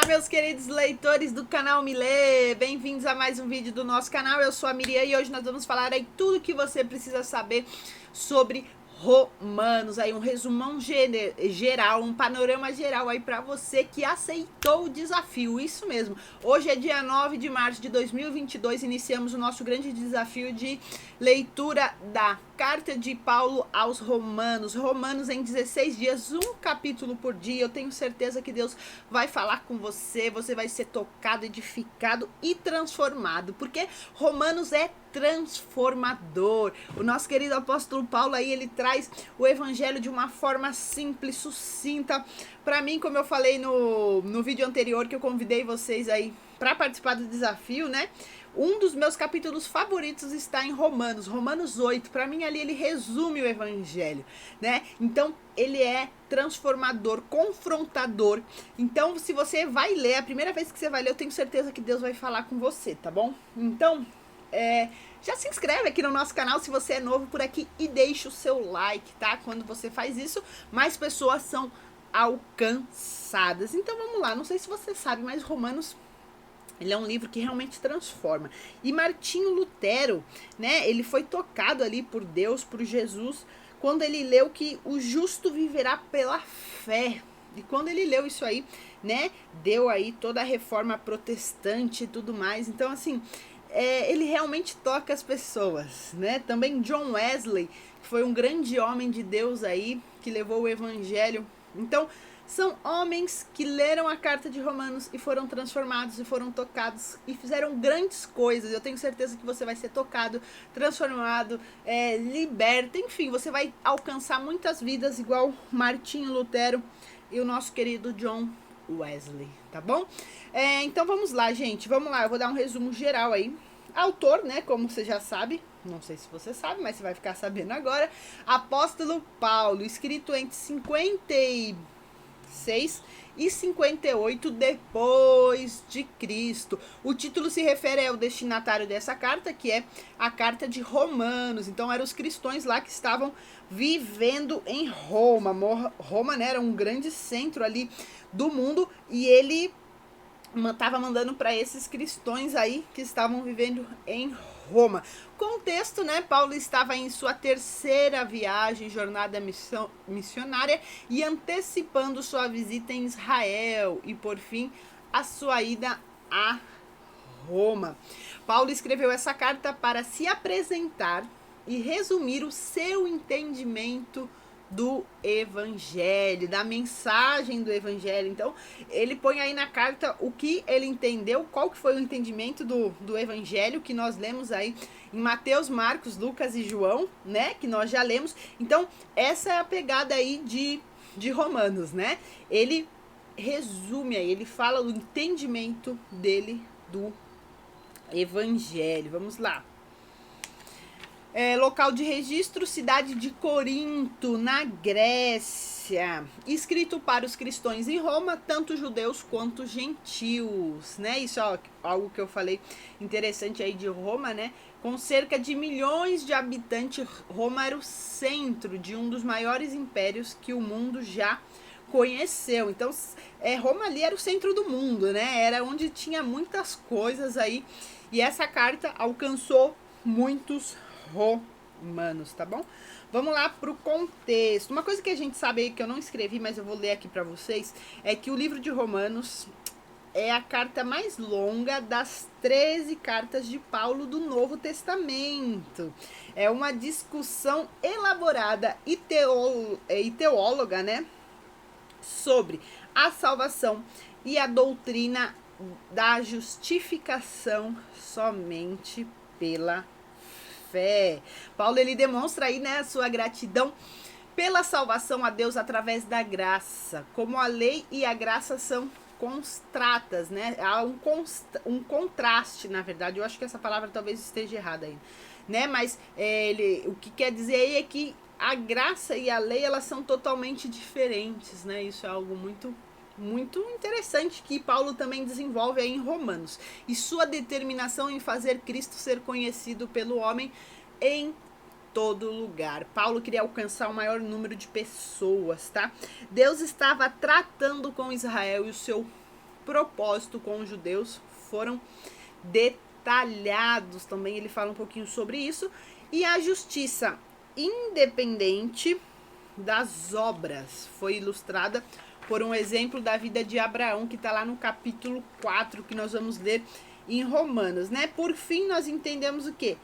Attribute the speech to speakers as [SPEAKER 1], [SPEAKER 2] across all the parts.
[SPEAKER 1] meus queridos leitores do canal Milê, bem-vindos a mais um vídeo do nosso canal. Eu sou a Miriam e hoje nós vamos falar aí tudo o que você precisa saber sobre Romanos, aí um resumão geral, um panorama geral aí para você que aceitou o desafio. Isso mesmo, hoje é dia 9 de março de 2022, iniciamos o nosso grande desafio de leitura da carta de Paulo aos Romanos. Romanos em 16 dias, um capítulo por dia. Eu tenho certeza que Deus vai falar com você, você vai ser tocado, edificado e transformado, porque Romanos é transformador. O nosso querido apóstolo Paulo aí, ele traz o evangelho de uma forma simples, sucinta. Para mim, como eu falei no vídeo anterior, que eu convidei vocês aí para participar do desafio, né? Um dos meus capítulos favoritos está em Romanos, Romanos 8. Para mim, ali ele resume o evangelho, né? Então, ele é transformador, confrontador. Então, se você vai ler, a primeira vez que você vai ler, eu tenho certeza que Deus vai falar com você, tá bom? Então, já se inscreve aqui no nosso canal se você é novo por aqui e deixa o seu like, tá? Quando você faz isso, mais pessoas são alcançadas. Então, vamos lá. Não sei se você sabe, mas Romanos... ele é um livro que realmente transforma. E Martinho Lutero, né, ele foi tocado ali por Deus, por Jesus, quando ele leu que o justo viverá pela fé. E quando ele leu isso aí, né, deu aí toda a reforma protestante e tudo mais. Então, assim, ele realmente toca as pessoas, né? Também John Wesley, que foi um grande homem de Deus aí, que levou o evangelho. Então, são homens que leram a carta de Romanos e foram transformados e foram tocados e fizeram grandes coisas. Eu tenho certeza que você vai ser tocado, transformado, liberto, enfim, você vai alcançar muitas vidas igual Martinho Lutero e o nosso querido John Wesley, tá bom? Então vamos lá, gente, vamos lá, eu vou dar um resumo geral aí. Autor, né, como você já sabe, não sei se você sabe, mas você vai ficar sabendo agora, apóstolo Paulo, escrito entre 56 e 58 depois de Cristo. O título se refere ao destinatário dessa carta, que é a carta de Romanos. Então eram os cristãos lá que estavam vivendo em Roma. Roma, né, era um grande centro ali do mundo e ele estava mandando para esses cristãos aí que estavam vivendo em Roma. Contexto, né? Paulo estava em sua terceira viagem, jornada missionária e antecipando sua visita em Israel e, por fim, a sua ida a Roma. Paulo escreveu essa carta para se apresentar e resumir o seu entendimento do evangelho, da mensagem do evangelho. Então, ele põe aí na carta o que ele entendeu, qual que foi o entendimento do evangelho que nós lemos aí em Mateus, Marcos, Lucas e João, né, que nós já lemos. Então, essa é a pegada aí de Romanos, né? Ele resume aí, ele fala do entendimento dele do evangelho. Vamos lá. Local de registro, cidade de Corinto, na Grécia. Escrito para os cristãos em Roma, tanto judeus quanto gentios, né? Isso é algo que eu falei interessante aí de Roma, né? Com cerca de milhões de habitantes, Roma era o centro de um dos maiores impérios que o mundo já conheceu. Então, Roma ali era o centro do mundo, né? Era onde tinha muitas coisas aí. E essa carta alcançou muitos romanos, tá bom? Vamos lá pro contexto. Uma coisa que a gente sabe aí, que eu não escrevi, mas eu vou ler aqui para vocês, é que o livro de Romanos é a carta mais longa das 13 cartas de Paulo do Novo Testamento. É uma discussão elaborada e teóloga, né, sobre a salvação e a doutrina da justificação somente pela fé. Paulo, ele demonstra aí, né, a sua gratidão pela salvação a Deus através da graça. Como a lei e a graça são contrastas, né? Há um contraste, na verdade. Eu acho que essa palavra talvez esteja errada aí, né? Mas o que quer dizer aí é que a graça e a lei, elas são totalmente diferentes, né? Isso é algo muito interessante que Paulo também desenvolve aí em Romanos. E sua determinação em fazer Cristo ser conhecido pelo homem em todo lugar. Paulo queria alcançar o maior número de pessoas, tá? Deus estava tratando com Israel e o seu propósito com os judeus foram detalhados. Também ele fala um pouquinho sobre isso. E a justiça independente das obras foi ilustrada por um exemplo da vida de Abraão, que está lá no capítulo 4, que nós vamos ler em Romanos, né? Por fim, nós entendemos o quê?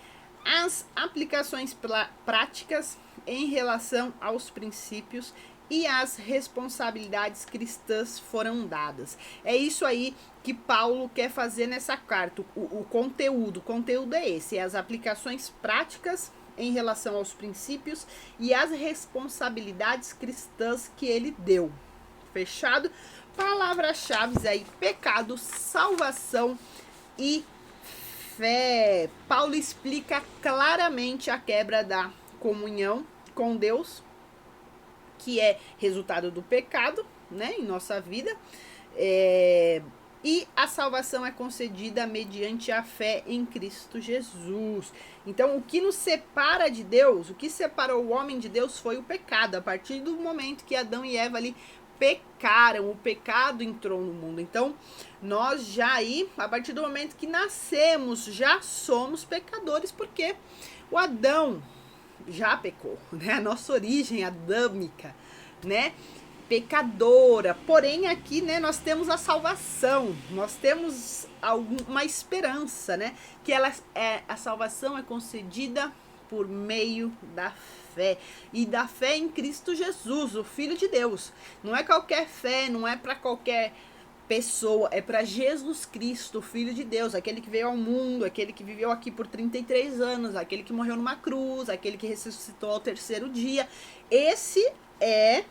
[SPEAKER 1] As aplicações práticas em relação aos princípios e as responsabilidades cristãs foram dadas. É isso aí que Paulo quer fazer nessa carta. O conteúdo é esse, é as aplicações práticas em relação aos princípios e as responsabilidades cristãs que ele deu. Fechado? Palavras-chave aí: pecado, salvação e fé. Paulo explica claramente a quebra da comunhão com Deus, que é resultado do pecado, né, em nossa vida. E a salvação é concedida mediante a fé em Cristo Jesus. Então, o que nos separa de Deus, o que separou o homem de Deus foi o pecado. A partir do momento que Adão e Eva ali pecaram, o pecado entrou no mundo. Então, nós já aí, a partir do momento que nascemos, já somos pecadores, porque o Adão já pecou, né? A nossa origem adâmica, né? Pecadora. Porém, aqui, né, nós temos a salvação, nós temos uma esperança, né? Que a salvação é concedida por meio da fé, e da fé em Cristo Jesus, o Filho de Deus. Não é qualquer fé, não é para qualquer pessoa, é para Jesus Cristo, o Filho de Deus, aquele que veio ao mundo, aquele que viveu aqui por 33 anos, aquele que morreu numa cruz, aquele que ressuscitou ao terceiro dia. Esse é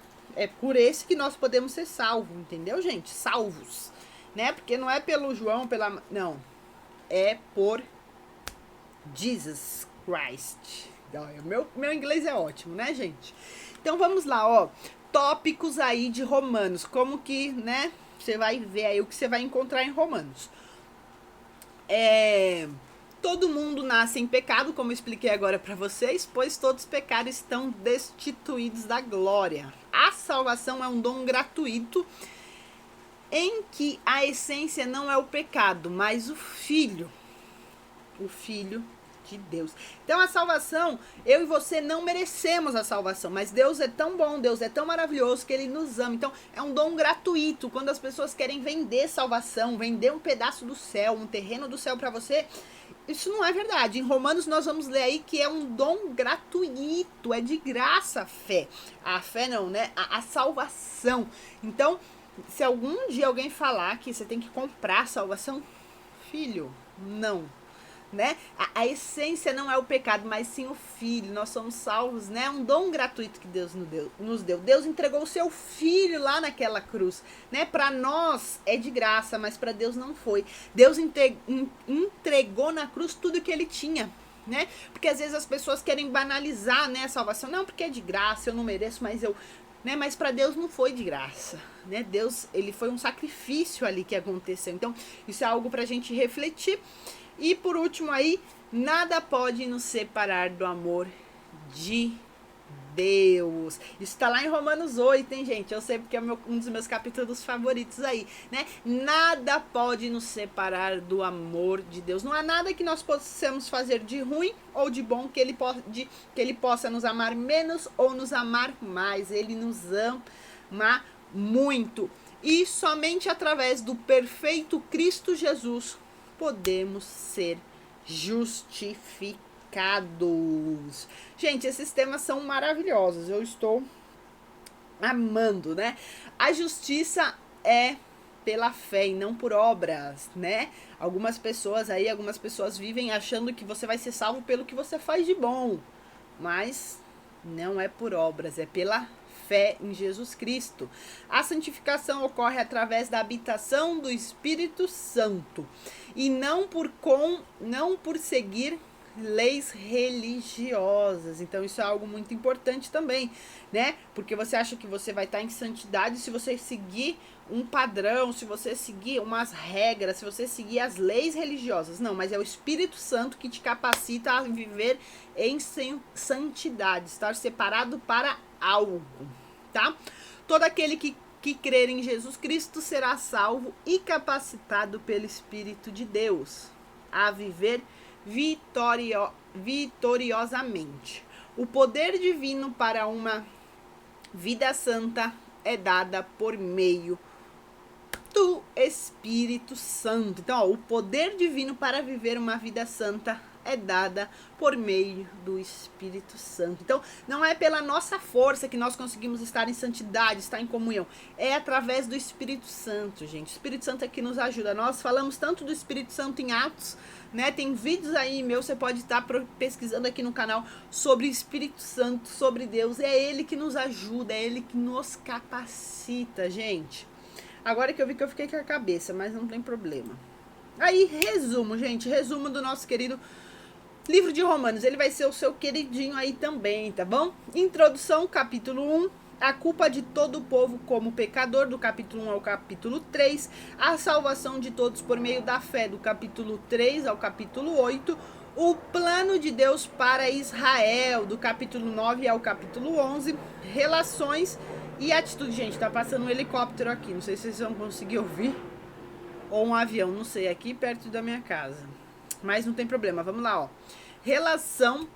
[SPEAKER 1] por esse que nós podemos ser salvos, entendeu, gente? Salvos, né? Porque não é pelo João, não, é por Jesus Christ. Meu inglês é ótimo, né, gente? Então vamos lá, ó. Tópicos aí de Romanos. Como que, né? Você vai ver aí o que você vai encontrar em Romanos. Todo mundo nasce em pecado, como eu expliquei agora para vocês, pois todos os pecados estão destituídos da glória. A salvação é um dom gratuito em que a essência não é o pecado, mas o Filho de Deus. Então a salvação, eu e você não merecemos a salvação, mas Deus é tão bom, Deus é tão maravilhoso que Ele nos ama. Então é um dom gratuito. Quando as pessoas querem vender salvação, vender um pedaço do céu, um terreno do céu para você, isso não é verdade. Em Romanos nós vamos ler aí que é um dom gratuito, é de graça a fé. A fé não, né? A salvação. Então, se algum dia alguém falar que você tem que comprar a salvação, filho, não. Né? A essência não é o pecado, mas sim o Filho. Nós somos salvos, né? Um dom gratuito que Deus nos deu. Deus entregou o seu Filho lá naquela cruz, né? Para nós é de graça, mas para Deus não foi. Deus entregou na cruz tudo que Ele tinha, né? Porque às vezes as pessoas querem banalizar, né, a salvação. Não, porque é de graça, eu não mereço, mas eu... Né? Mas para Deus não foi de graça, né? Deus, Ele foi um sacrifício ali que aconteceu. Então, isso é algo para a gente refletir. E por último aí, nada pode nos separar do amor de Deus. Isso tá lá em Romanos 8, hein, gente? Eu sei porque é um dos meus capítulos favoritos aí, né? Nada pode nos separar do amor de Deus. Não há nada que nós possamos fazer de ruim ou de bom que Ele possa nos amar menos ou nos amar mais. Ele nos ama muito. E somente através do perfeito Cristo Jesus podemos ser justificados. Gente, esses temas são maravilhosos. Eu estou amando, né? A justiça é pela fé e não por obras, né? Algumas pessoas vivem achando que você vai ser salvo pelo que você faz de bom. Mas não é por obras, é pela fé em Jesus Cristo. A santificação ocorre através da habitação do Espírito Santo e não por seguir leis religiosas. Então isso é algo muito importante também, né? Porque você acha que você vai estar em santidade se você seguir um padrão, se você seguir umas regras, se você seguir as leis religiosas. Não, mas é o Espírito Santo que te capacita a viver em santidade, estar separado para algo, tá? Todo aquele que que crer em Jesus Cristo será salvo e capacitado pelo Espírito de Deus a viver vitoriosamente. O poder divino para uma vida santa é dada por meio do Espírito Santo. Então, ó, o poder divino para viver uma vida santa é dada por meio do Espírito Santo. Então, não é pela nossa força que nós conseguimos estar em santidade, estar em comunhão. É através do Espírito Santo, gente. O Espírito Santo é que nos ajuda. Nós falamos tanto do Espírito Santo em Atos, né? Tem vídeos aí meus, você pode estar pesquisando aqui no canal sobre o Espírito Santo, sobre Deus. É Ele que nos ajuda, é Ele que nos capacita, gente. Agora que eu vi que eu fiquei com a cabeça, mas não tem problema. Aí, resumo, gente. Resumo do nosso querido livro de Romanos. Ele vai ser o seu queridinho aí também, tá bom? Introdução, capítulo 1. A culpa de todo o povo como pecador, do capítulo 1 ao capítulo 3. A salvação de todos por meio da fé, do capítulo 3 ao capítulo 8. O plano de Deus para Israel, do capítulo 9 ao capítulo 11. Relações e atitude. Gente, tá passando um helicóptero aqui, não sei se vocês vão conseguir ouvir, ou um avião, não sei, aqui perto da minha casa, mas não tem problema, vamos lá, ó. Relações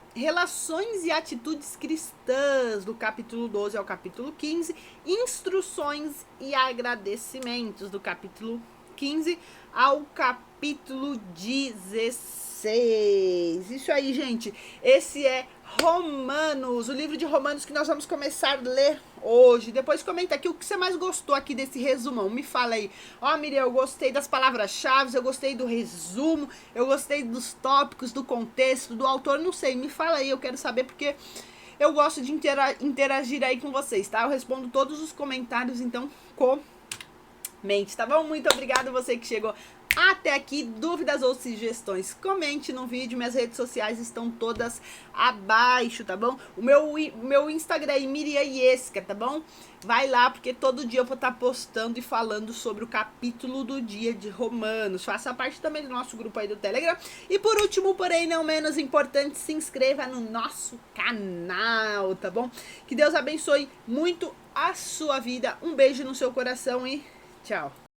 [SPEAKER 1] e atitudes cristãs, do capítulo 12 ao capítulo 15. Instruções e agradecimentos, do capítulo 15 ao capítulo 16. Isso aí, gente, esse é Romanos, o livro de Romanos que nós vamos começar a ler hoje. Depois comenta aqui o que você mais gostou aqui desse resumão. Me fala aí. Ó, Miriam, eu gostei das palavras-chave, eu gostei do resumo, eu gostei dos tópicos, do contexto, do autor, não sei. Me fala aí, eu quero saber porque eu gosto de interagir aí com vocês, tá? Eu respondo todos os comentários, então comente, tá bom? Muito obrigada você que chegou até aqui. Dúvidas ou sugestões, comente no vídeo. Minhas redes sociais estão todas abaixo, tá bom? O meu Instagram é Miriam Iesca, tá bom? Vai lá, porque todo dia eu vou estar postando e falando sobre o capítulo do dia de Romanos. Faça parte também do nosso grupo aí do Telegram. E por último, porém não menos importante, se inscreva no nosso canal, tá bom? Que Deus abençoe muito a sua vida. Um beijo no seu coração e tchau!